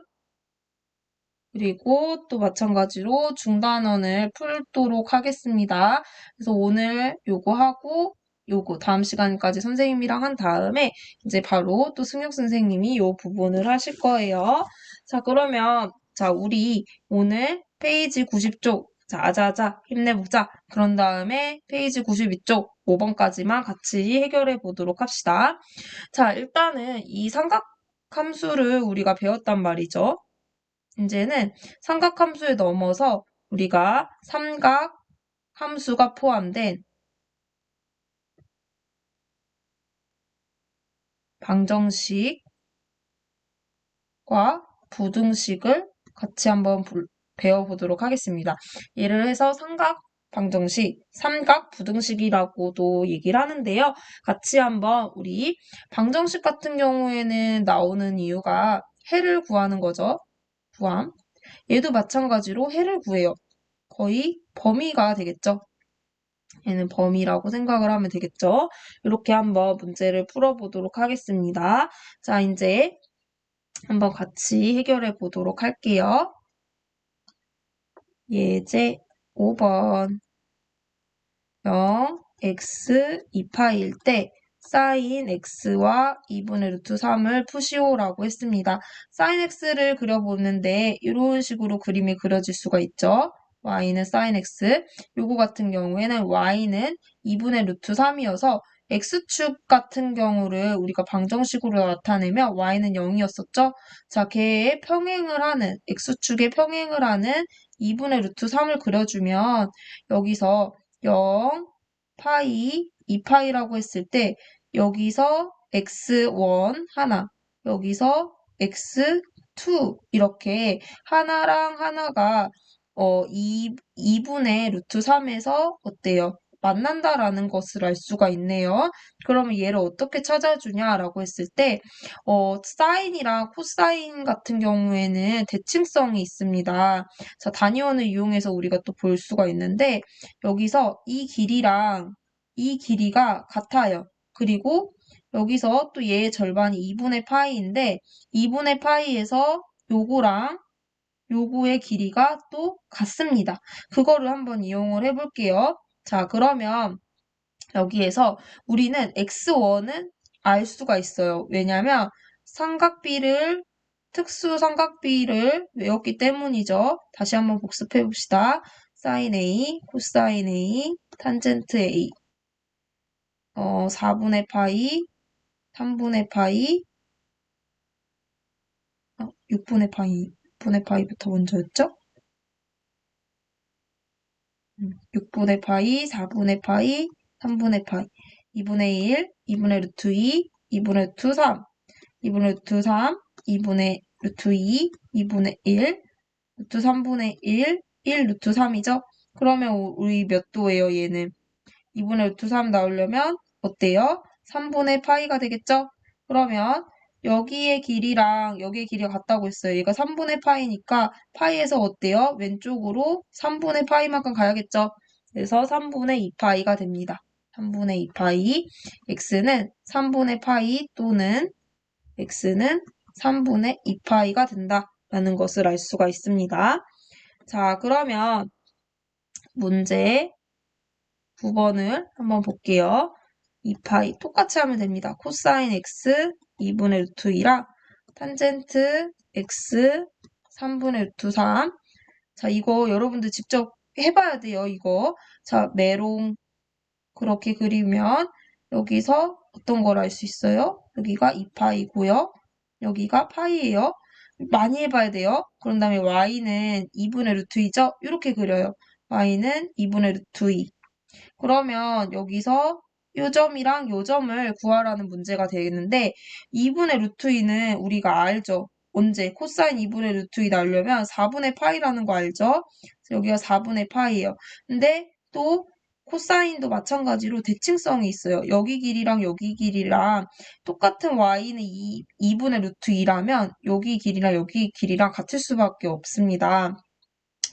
그리고 또 마찬가지로 중단원을 풀도록 하겠습니다. 그래서 오늘 요거 하고, 요거 다음 시간까지 선생님이랑 한 다음에 이제 바로 또 승혁 선생님이 요 부분을 하실 거예요. 자, 그러면 우리 오늘 페이지 90쪽 아자아자 힘내보자. 그런 다음에 페이지 92쪽 5번까지만 같이 해결해 보도록 합시다. 자, 일단은 이 삼각함수를 우리가 배웠단 말이죠. 이제는 삼각함수에 넘어서 우리가 삼각함수가 포함된 방정식과 부등식을 같이 한번 배워보도록 하겠습니다. 예를 해서 방정식, 삼각 부등식이라고도 얘기를 하는데요. 같이 한번 우리 방정식 같은 경우에는 나오는 이유가 해를 구하는 거죠. 구함. 얘도 마찬가지로 해를 구해요. 거의 범위가 되겠죠. 얘는 범위라고 생각을 하면 되겠죠. 이렇게 한번 문제를 풀어보도록 하겠습니다. 자, 이제 한번 같이 해결해 보도록 할게요. 예제 5번 0, x 2파일 때 sin x와 2분의 루트 3을 푸시오라고 했습니다. sin x를 그려보는데 이런 식으로 그림이 그려질 수가 있죠. y는 sin x, 요거 같은 경우에는 y는 2분의 루트 3이어서 x축 같은 경우를 우리가 방정식으로 나타내면 y는 0이었었죠. 자, 걔의 평행을 하는, x축의 평행을 하는 2분의 루트 3을 그려주면 여기서 0, 파이, 2파이라고 했을 때 여기서 x1 하나, 여기서 x2 이렇게 하나랑 하나가 2분의 루트 3에서 어때요? 만난다라는 것을 알 수가 있네요. 그러면 얘를 어떻게 찾아주냐라고 했을 때 사인이랑 코사인 같은 경우에는 대칭성이 있습니다. 자, 단위원을 이용해서 우리가 또 볼 수가 있는데 여기서 이 길이랑 이 길이가 같아요. 그리고 여기서 또 얘의 절반이 2분의 파이인데 2분의 파이에서 요거랑 요거의 길이가 또 같습니다. 그거를 한번 이용을 해볼게요. 자, 그러면 여기에서 우리는 x1은 알 수가 있어요. 왜냐면 특수 삼각비를 외웠기 때문이죠. 다시 한번 복습해 봅시다. sin A, 코사인 A, 탄젠트 A. 4분의 파이, 3분의 파이, 6분의 파이, 6분의 파이부터 먼저였죠? 6분의 파이, 4분의 파이, 3분의 파이, 2분의 1, 2분의 루트 2, 2분의 루트 3, 2분의 루트 3, 2분의 루트 2, 2분의 1, 루트 3분의 1, 1 루트 3이죠? 그러면 우리 몇 도예요, 얘는? 2분의 루트 3 나오려면 어때요? 3분의 파이가 되겠죠? 그러면 여기의 길이랑 여기의 길이가 같다고 했어요. 얘가 3분의 파이니까 파이에서 어때요? 왼쪽으로 3분의 파이만큼 가야겠죠? 그래서 3분의 2파이가 됩니다. 3분의 2파이, x는 3분의 파이 또는 x는 3분의 2파이가 된다라는 것을 알 수가 있습니다. 자, 그러면 문제 9번을 한번 볼게요. 2파이 똑같이 하면 됩니다. 코사인 x 2분의 루트 2랑 탄젠트 x 3분의 루트 3. 자, 이거 여러분들 직접 해봐야 돼요, 이거. 자, 메롱 그렇게 그리면 여기서 어떤 걸 알 수 있어요? 여기가 2파이고요. 여기가 파이예요. 많이 해봐야 돼요. 그런 다음에 y는 2분의 루트 2죠? 이렇게 그려요. y는 2분의 루트 2. 그러면 여기서 요 점이랑 요 점을 구하라는 문제가 되겠는데 2분의 루트 2는 우리가 알죠? 언제? 코사인 2분의 루트 2 나오려면 4분의 파이라는 거 알죠? 그래서 여기가 4분의 파이예요. 근데 또 코사인도 마찬가지로 대칭성이 있어요. 여기 길이랑 여기 길이랑 똑같은 y는 2분의 루트 2라면 여기 길이랑 여기 길이랑 같을 수밖에 없습니다.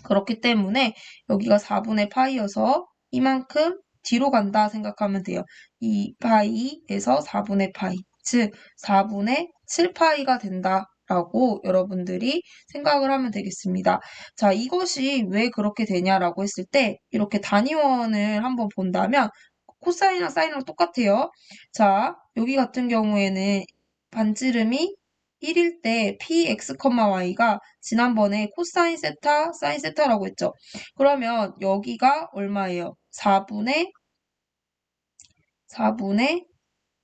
그렇기 때문에 여기가 4분의 파이여서 이만큼 뒤로 간다 생각하면 돼요. 2파이에서 4분의 파이, 즉 4분의 7파이가 된다라고 여러분들이 생각을 하면 되겠습니다. 자, 이것이 왜 그렇게 되냐라고 했을 때 이렇게 단위원을 한번 본다면 코사인이랑 사인이랑 똑같아요. 자, 여기 같은 경우에는 반지름이 1일 때 px, y가 지난번에 코사인 세타, 사인 세타라고 했죠. 그러면 여기가 얼마예요? 4분의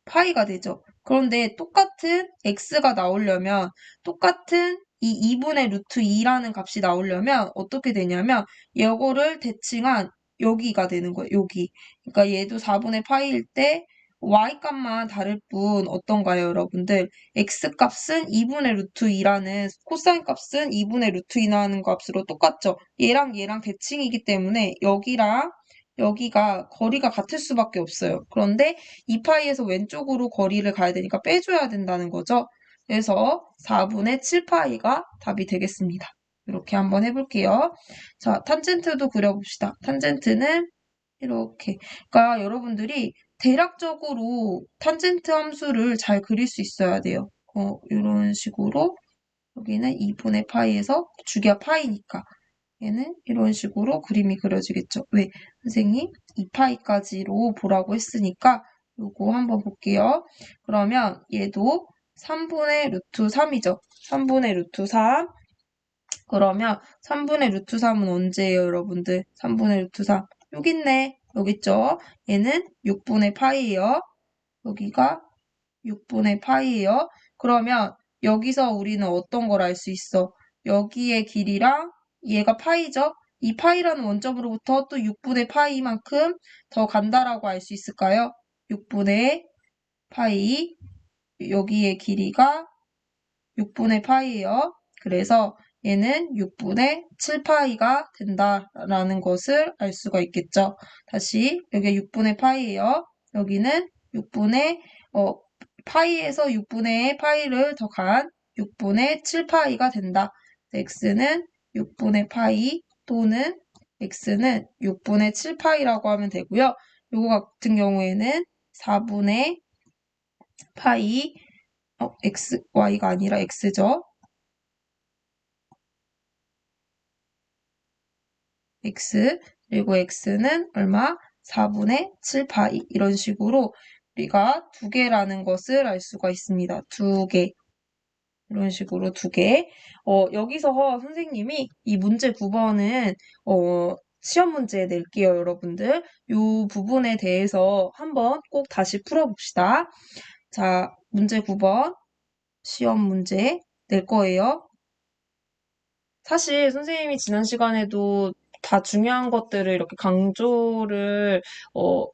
파이가 되죠. 그런데 똑같은 x가 나오려면 똑같은 이 2분의 루트 2라는 값이 나오려면 어떻게 되냐면 이거를 대칭한 여기가 되는 거예요. 여기. 그러니까 얘도 4분의 파이일 때 y 값만 다를 뿐 어떤가요, 여러분들? x 값은 2분의 루트 2라는 코사인 값은 2분의 루트 2 나오는 값으로 똑같죠. 얘랑 얘랑 대칭이기 때문에 여기랑 여기가 거리가 같을 수밖에 없어요. 그런데 2파이에서 왼쪽으로 거리를 가야 되니까 빼줘야 된다는 거죠. 그래서 4분의 7파이가 답이 되겠습니다. 이렇게 한번 해볼게요. 자, 탄젠트도 그려봅시다. 탄젠트는 이렇게. 그러니까 여러분들이 대략적으로 탄젠트 함수를 잘 그릴 수 있어야 돼요. 이런 식으로 여기는 2분의 파이에서 주기가 파이니까 얘는 이런 식으로 그림이 그려지겠죠. 왜? 선생님 2파이까지로 보라고 했으니까 요거 한번 볼게요. 그러면 얘도 3분의 루트 3이죠. 3분의 루트 3. 그러면 3분의 루트 3은 언제예요, 여러분들? 3분의 루트 3. 여기 있네. 여기 있죠? 얘는 6분의 파이예요. 여기가 6분의 파이예요. 그러면 여기서 우리는 어떤 걸 알 수 있어? 여기의 길이랑 얘가 파이죠? 이 파이라는 원점으로부터 또 6분의 파이만큼 더 간다라고 알 수 있을까요? 6분의 파이, 여기의 길이가 6분의 파이예요. 그래서 얘는 6분의 7파이가 된다라는 것을 알 수가 있겠죠. 다시 여기가 6분의 파이예요. 여기는 6분의 파이에서 6분의 파이를 더한 6분의 7파이가 된다. x는 6분의 파이 또는 x는 6분의 7파이라고 하면 되고요. 요거 같은 경우에는 4분의 파이, x, y가 아니라 x죠. x, 그리고 x는 얼마? 4분의 7파이. 이런 식으로 우리가 두 개라는 것을 알 수가 있습니다. 두 개. 이런 식으로 두 개. 여기서 선생님이 이 문제 9번은 시험 문제 낼게요, 여러분들. 이 부분에 대해서 한번 꼭 다시 풀어봅시다. 자, 문제 9번 시험 문제 낼 거예요. 사실 선생님이 지난 시간에도 다 중요한 것들을 이렇게 강조를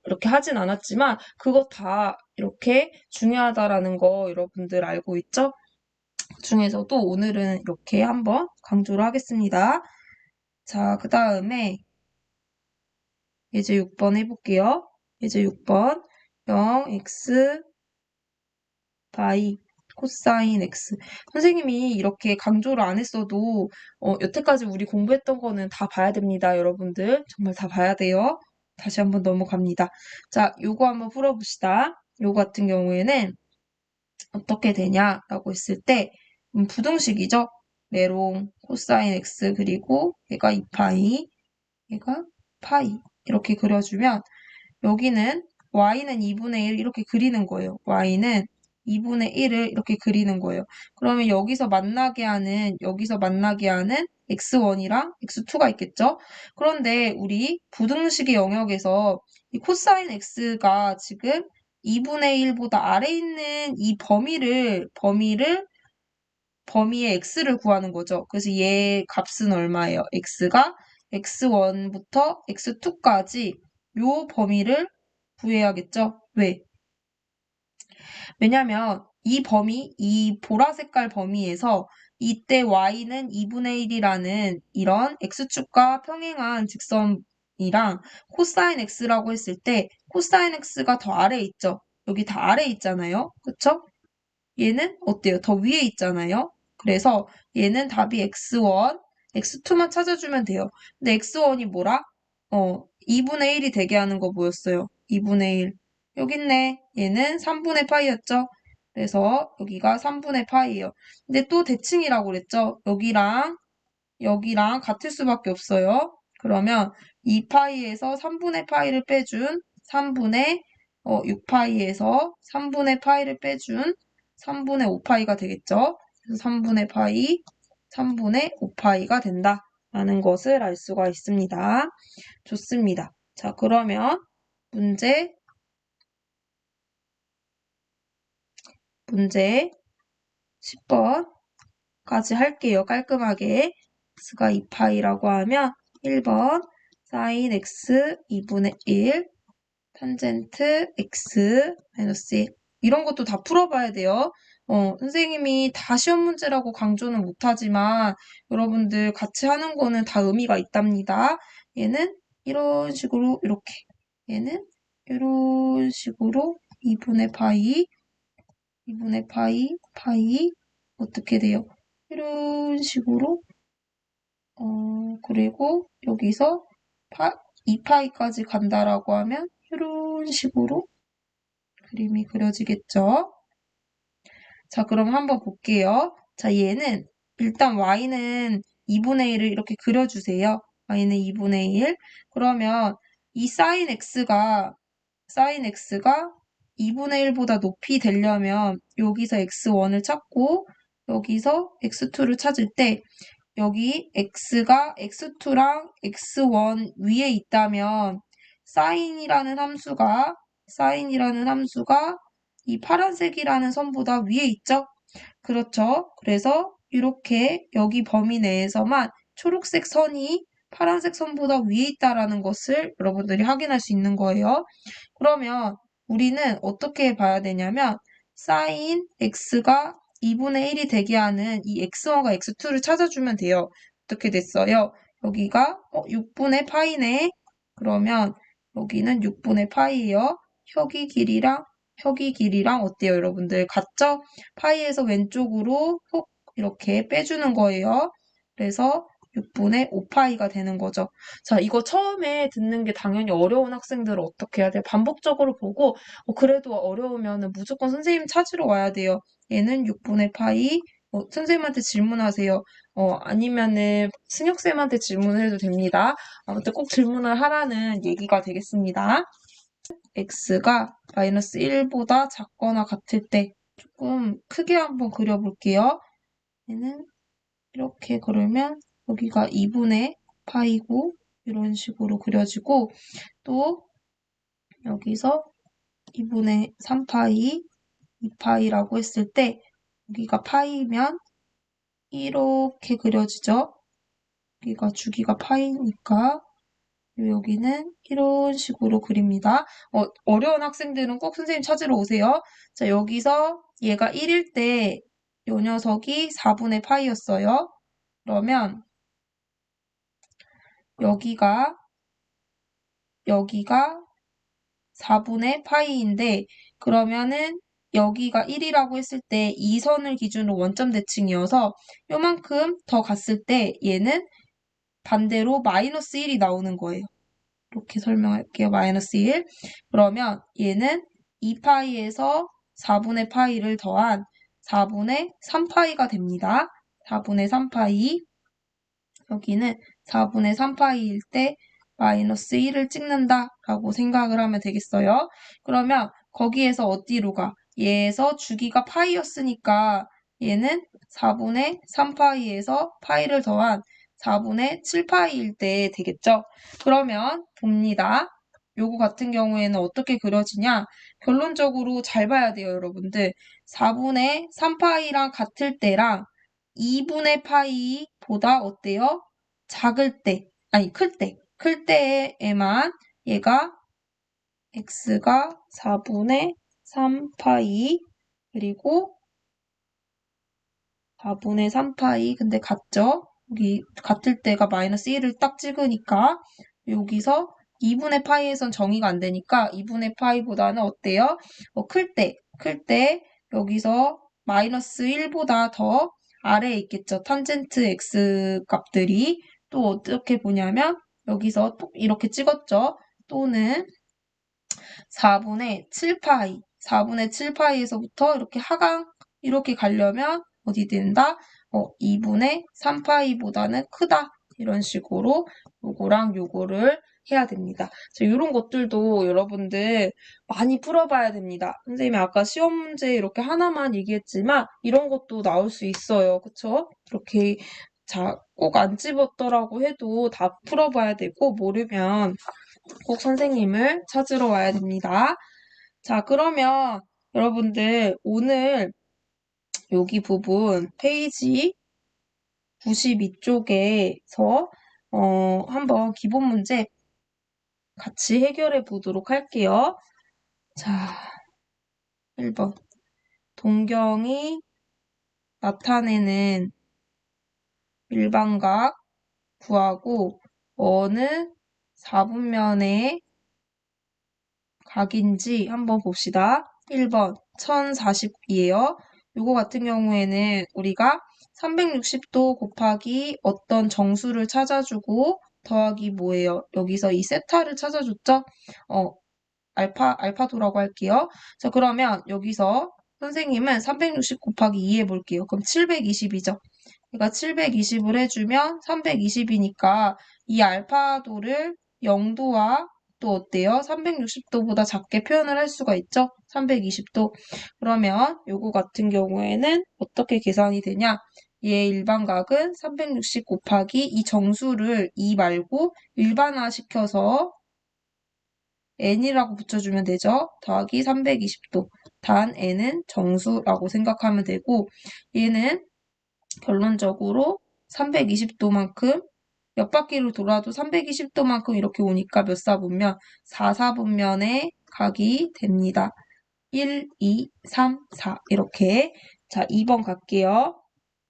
이렇게 하진 않았지만 그거 다 이렇게 중요하다라는 거 여러분들 알고 있죠? 중에서도 오늘은 이렇게 한번 강조를 하겠습니다. 자, 그 다음에 예제 6번 해볼게요. 예제 6번 0x 바이 코사인 x. 선생님이 이렇게 강조를 안 했어도 여태까지 우리 공부했던 거는 다 봐야 됩니다. 여러분들 정말 다 봐야 돼요. 다시 한번 넘어갑니다. 자, 요거 한번 풀어봅시다. 요거 같은 경우에는 어떻게 되냐라고 했을 때 부등식이죠. 메롱 코사인 x 그리고 얘가 2파이 얘가 파이 이렇게 그려주면 여기는 y는 2분의 1 이렇게 그리는 거예요. y는 2분의 1을 이렇게 그리는 거예요. 그러면 여기서 만나게 하는 x1이랑 x2가 있겠죠? 그런데 우리 부등식의 영역에서 이 코사인 x가 지금 2분의 1보다 아래 있는 이 범위의 x를 구하는 거죠. 그래서 얘 값은 얼마예요? x가 x1부터 x2까지 요 범위를 구해야겠죠? 왜? 왜냐면 이 보라 색깔 범위에서 이때 y는 2분의 1이라는 이런 x축과 평행한 직선이랑 코사인 x라고 했을 때 코사인 x가 더 아래에 있죠? 여기 다 아래에 있잖아요. 그쵸? 얘는 어때요? 더 위에 있잖아요. 그래서 얘는 답이 x1, x2만 찾아주면 돼요. 근데 x1이 뭐라? 2분의 1이 되게 하는 거 뭐였어요? 2분의 1. 여기 있네. 얘는 3분의 파이였죠? 그래서 여기가 3분의 파이예요. 근데 또 대칭이라고 그랬죠? 여기랑 같을 수밖에 없어요. 그러면 2파이에서 3분의 파이를 빼준 3분의 6파이에서 3분의 파이를 빼준 3분의 5파이가 되겠죠. 그래서 3분의 파이, 3분의 5파이가 된다라는 것을 알 수가 있습니다. 좋습니다. 자, 그러면 문제 10번까지 할게요. 깔끔하게. x가 2파이라고 하면 1번 sin x 2분의 1 탄젠트 x 마이너스 1 이런 것도 다 풀어봐야 돼요. 선생님이 다 시험 문제라고 강조는 못하지만 여러분들 같이 하는 거는 다 의미가 있답니다. 얘는 이런 식으로 이렇게 얘는 이런 식으로 2분의 파이 어떻게 돼요? 이런 식으로 그리고 여기서 2파이까지 간다라고 하면 이런 식으로 그림이 그려지겠죠? 자, 그럼 한번 볼게요. 자, 얘는 일단 y는 2분의 1을 이렇게 그려주세요. y는 2분의 1. 그러면 이 sin x가 2분의 1보다 높이 되려면 여기서 x1을 찾고 여기서 x2를 찾을 때 여기 x가 x2랑 x1 위에 있다면 sine이라는 함수가 이 파란색이라는 선보다 위에 있죠? 그렇죠? 그래서 이렇게 여기 범위 내에서만 초록색 선이 파란색 선보다 위에 있다라는 것을 여러분들이 확인할 수 있는 거예요. 그러면 우리는 어떻게 봐야 되냐면 sin x가 2분의 1이 되게 하는 이 x1과 x2를 찾아주면 돼요. 어떻게 됐어요? 여기가 6분의 파이네. 그러면 여기는 6분의 파이예요. 혁이 길이랑 어때요, 여러분들? 같죠? 파이에서 왼쪽으로 훅 이렇게 빼주는 거예요. 그래서 6분의 5파이가 되는 거죠. 자, 이거 처음에 듣는 게 당연히 어려운 학생들은 어떻게 해야 돼요? 반복적으로 보고 그래도 어려우면 무조건 선생님 찾으러 와야 돼요. 얘는 6분의 파이, 선생님한테 질문하세요. 아니면은 승혁쌤한테 질문을 해도 됩니다. 아무튼 꼭 질문을 하라는 얘기가 되겠습니다. x가 마이너스 1보다 작거나 같을 때 조금 크게 한번 그려볼게요. 얘는 이렇게 그리면 여기가 2분의 파이고 이런 식으로 그려지고 또 여기서 2분의 3파이, 2파이라고 했을 때 여기가 파이면 이렇게 그려지죠. 여기가 주기가 파이니까 여기는 이런 식으로 그립니다. 어려운 학생들은 꼭 선생님 찾으러 오세요. 자, 여기서 얘가 1일 때 이 녀석이 4분의 파이였어요. 그러면 여기가 4분의 파이인데 그러면은 여기가 1이라고 했을 때 이 선을 기준으로 원점 대칭이어서 요만큼 더 갔을 때 얘는 반대로 마이너스 1이 나오는 거예요. 이렇게 설명할게요. 마이너스 1. 그러면 얘는 2파이에서 4분의 파이를 더한 4분의 3파이가 됩니다. 4분의 3파이. 여기는 4분의 3파이일 때 마이너스 1을 찍는다라고 생각을 하면 되겠어요. 그러면 거기에서 어디로 가? 얘에서 주기가 파이였으니까 얘는 4분의 3파이에서 파이를 더한 4분의 7파이일 때 되겠죠? 그러면 봅니다. 요거 같은 경우에는 어떻게 그려지냐? 결론적으로 잘 봐야 돼요, 여러분들. 4분의 3파이랑 같을 때랑 2분의 파이보다 어때요? 작을 때, 아니 클 때에만 얘가 x가 4분의 3파이 그리고 4분의 3파이 근데 같죠? 여기 같을 때가 마이너스 1을 딱 찍으니까 여기서 2분의 파이에선 정의가 안 되니까 2분의 파이보다는 어때요? 클 때 여기서 마이너스 1보다 더 아래에 있겠죠. 탄젠트 x 값들이 또 어떻게 보냐면 여기서 또 이렇게 찍었죠. 또는 4분의 7파이, 4분의 7파이에서부터 이렇게 하강 이렇게 가려면 어디 된다? 2분의 3파이보다는 크다. 이런 식으로 요거랑 요거를 해야 됩니다. 이런 것들도 여러분들 많이 풀어봐야 됩니다. 선생님이 아까 시험 문제 이렇게 하나만 얘기했지만 이런 것도 나올 수 있어요. 그쵸? 이렇게 자, 꼭 안 집었더라고 해도 다 풀어봐야 되고 모르면 꼭 선생님을 찾으러 와야 됩니다. 자, 그러면 여러분들 오늘 여기 부분 페이지 92쪽에서 한번 기본 문제 같이 해결해 보도록 할게요. 자, 1번. 동경이 나타내는 일반각 구하고 어느 4분면의 각인지 한번 봅시다. 1번 1040이에요. 요거 같은 경우에는 우리가 360도 곱하기 어떤 정수를 찾아주고 더하기 뭐예요? 여기서 이 세타를 찾아줬죠? 알파도라고 할게요. 자, 그러면 여기서 선생님은 360 곱하기 2 해볼게요. 그럼 720이죠? 그러니까 720을 해주면 320이니까 이 알파도를 0도와 또 어때요? 360도보다 작게 표현을 할 수가 있죠? 320도. 그러면 요거 같은 경우에는 어떻게 계산이 되냐? 얘 일반각은 360 곱하기 이 정수를 2 말고 일반화시켜서 n이라고 붙여주면 되죠? 더하기 320도. 단 n은 정수라고 생각하면 되고 얘는 결론적으로 320도만큼 몇 바퀴를 돌아도 320도만큼 이렇게 오니까 몇 사분면? 4사분면의 각이 됩니다. 1, 2, 3, 4 이렇게. 자, 2번 갈게요.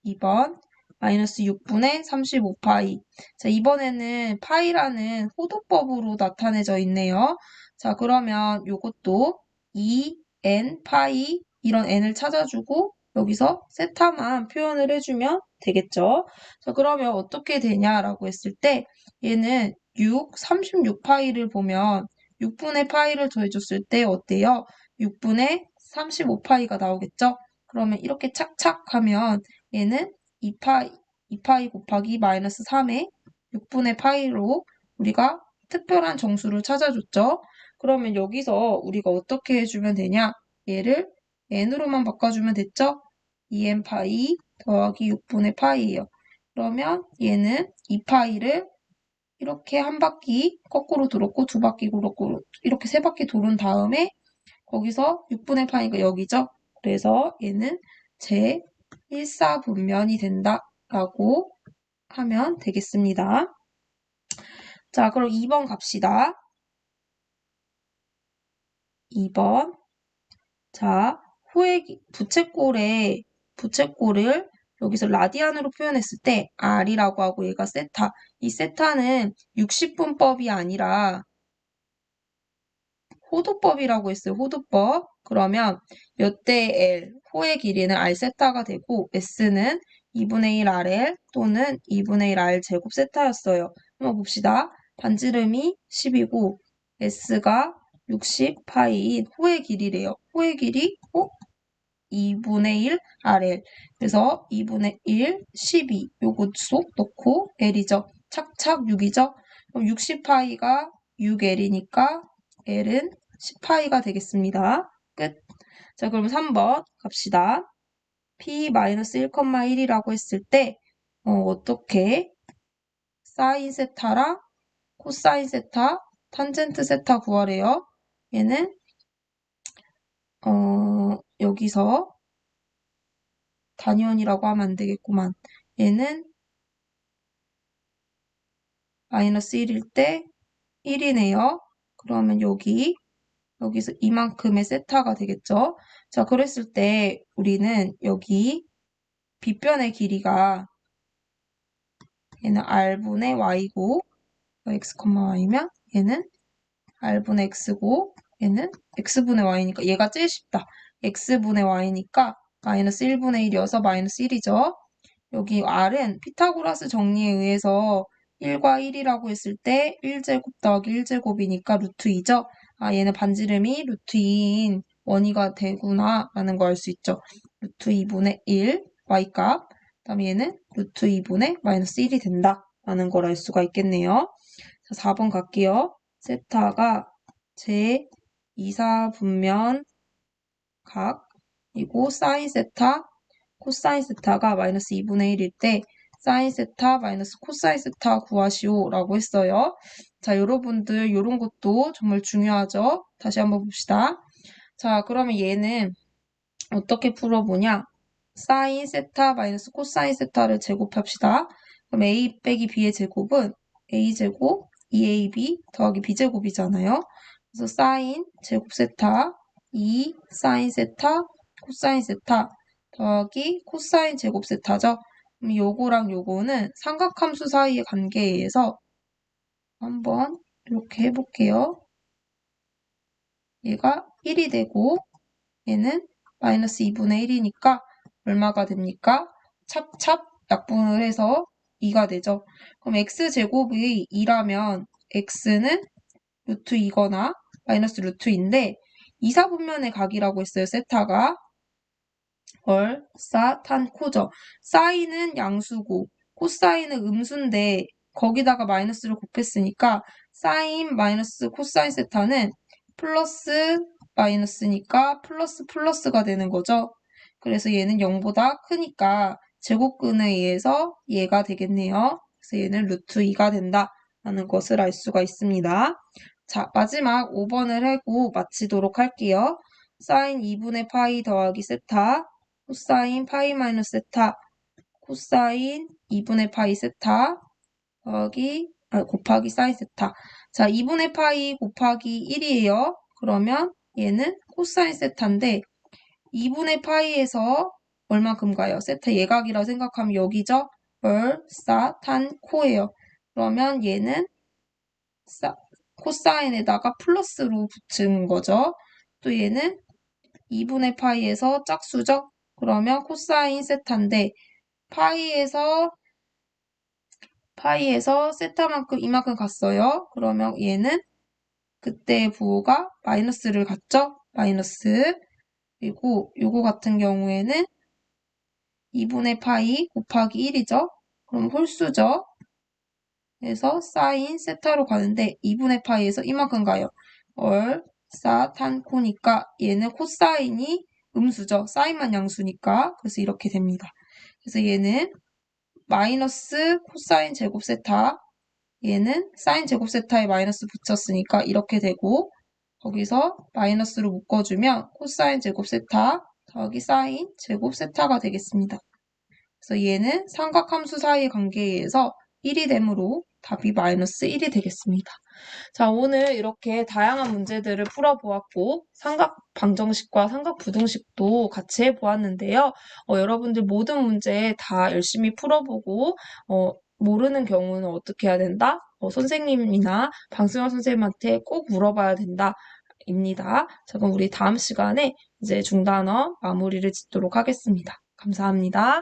2번 마이너스 6분의 35파이. 자, 이번에는 파이라는 호도법으로 나타내져 있네요. 자, 그러면 요것도 2n 파이 이런 n을 찾아주고 여기서 세타만 표현을 해주면 되겠죠. 자, 그러면 어떻게 되냐라고 했을 때 얘는 6, 36파이를 보면 6분의 파이를 더해줬을 때 어때요? 6분의 35파이가 나오겠죠? 그러면 이렇게 착착 하면 얘는 2파이 곱하기 마이너스 3의 6분의 파이로 우리가 특별한 정수를 찾아줬죠. 그러면 여기서 우리가 어떻게 해주면 되냐? 얘를 n으로만 바꿔주면 됐죠? 2n 파이 더하기 6분의 파이예요. 그러면 얘는 2파이를 이렇게 한 바퀴 거꾸로 돌았고 두 바퀴 돌았고 이렇게 세 바퀴 도른 다음에 거기서 6분의 파이가 여기죠? 그래서 얘는 제 1사분면이 된다라고 하면 되겠습니다. 자, 그럼 2번 갑시다. 2번. 자, 부채꼴을 여기서 라디안으로 표현했을 때 R이라고 하고 얘가 세타. 이 세타는 60분법이 아니라 호도법이라고 했어요. 호도법. 그러면 몇 대 L, 호의 길이는 R 세타가 되고 S는 2분의 1 RL 또는 2분의 1 R 제곱 세타였어요. 한번 봅시다. 반지름이 10이고 S가 60 파이인 호의 길이래요. 호의 길이 2분의 1 RL. 그래서 2분의 1, 12 요거 쏙 넣고 L이죠. 착착 6이죠. 그럼 60파이가 6L이니까 L은 10파이가 되겠습니다. 끝. 자, 그럼 3번 갑시다. P-1,1이라고 했을 때 어떻게 사인 세타랑 코사인 세타, 탄젠트 세타 구하래요. 얘는 여기서 단위원이라고 하면 안 되겠구만. 얘는 마이너스 1일 때 1이네요. 그러면 여기서 이만큼의 세타가 되겠죠. 자, 그랬을 때 우리는 여기 빗변의 길이가 얘는 r분의 y고 x, y면 얘는 r분의 x고 얘는 x분의 y니까 얘가 제일 쉽다. x분의 y니까 마이너스 1분의 1이어서 마이너스 1이죠. 여기 r은 피타고라스 정리에 의해서 1과 1이라고 했을 때 1제곱 더하기 1제곱이니까 루트 2죠. 아, 얘는 반지름이 루트 2인 원위가 되구나 라는 거 알 수 있죠. 루트 2분의 1 y값, 그 다음에 얘는 루트 2분의 마이너스 1이 된다 라는 걸 알 수가 있겠네요. 자, 4번 갈게요. 세타가 제 2사분면 각이고 사인 세타, 코사인 세타가 마이너스 2분의 1일 때 사인 세타 마이너스 코사인 세타 구하시오 라고 했어요. 자, 여러분들 이런 것도 정말 중요하죠. 다시 한번 봅시다. 자, 그러면 얘는 어떻게 풀어보냐? 사인 세타 마이너스 코사인 세타를 제곱합시다. 그럼 a 빼기 b의 제곱은 a제곱 2ab 더하기 b제곱이잖아요. 그래서 사인 제곱 세타 2 사인 세타 코사인 세타 더하기 코사인 제곱 세타죠. 그럼 요거랑 요거는 삼각함수 사이의 관계에 의해서 한번 이렇게 해볼게요. 얘가 1이 되고 얘는 마이너스 2분의 1이니까 얼마가 됩니까? 찹찹 약분을 해서 2가 되죠. 그럼 x제곱이 2라면 x는 루트 2거나 마이너스 루트 2인데 2사분면의 각이라고 했어요. 세타가. 사탄 코죠. 사인은 양수고 코사인은 음수인데 거기다가 마이너스를 곱했으니까 사인 마이너스 코사인 세타는 플러스 마이너스니까 플러스 플러스가 되는 거죠. 그래서 얘는 0보다 크니까 제곱근에 의해서 얘가 되겠네요. 그래서 얘는 루트 2가 된다라는 것을 알 수가 있습니다. 자, 마지막 5번을 하고 마치도록 할게요. 사인 2분의 파이 더하기 세타 코사인 파이 마이너스 세타 코사인 2분의 파이 세타 곱하기 사인 세타. 자, 2분의 파이 곱하기 1이에요. 그러면 얘는 코사인 세타인데 2분의 파이에서 얼마큼 가요? 세타 예각이라고 생각하면 여기죠? 사탄 코예요. 그러면 얘는 코사인에다가 플러스로 붙이는 거죠. 또 얘는 2분의 파이에서 짝수죠? 그러면 코사인 세타인데 파이에서 세타만큼 이만큼 갔어요. 그러면 얘는 그때의 부호가 마이너스를 갖죠? 마이너스. 그리고 요거 같은 경우에는 2분의 파이 곱하기 1이죠? 그럼 홀수죠? 그래서 사인 세타로 가는데 2분의 파이에서 이만큼 가요. 사탄 코니까 얘는 코사인이 음수죠. 사인만 양수니까. 그래서 이렇게 됩니다. 그래서 얘는 마이너스 코사인 제곱 세타, 얘는 사인 제곱 세타에 마이너스 붙였으니까 이렇게 되고 거기서 마이너스로 묶어주면 코사인 제곱 세타 더하기 사인 제곱 세타가 되겠습니다. 그래서 얘는 삼각함수 사이의 관계에 의해서 1이 되므로 답이 마이너스 1이 되겠습니다. 자, 오늘 이렇게 다양한 문제들을 풀어보았고 삼각 방정식과 삼각 부등식도 같이 해보았는데요. 여러분들 모든 문제 다 열심히 풀어보고 모르는 경우는 어떻게 해야 된다? 선생님이나 방수영 선생님한테 꼭 물어봐야 된다. 입니다. 자, 그럼 우리 다음 시간에 이제 중단어 마무리를 짓도록 하겠습니다. 감사합니다.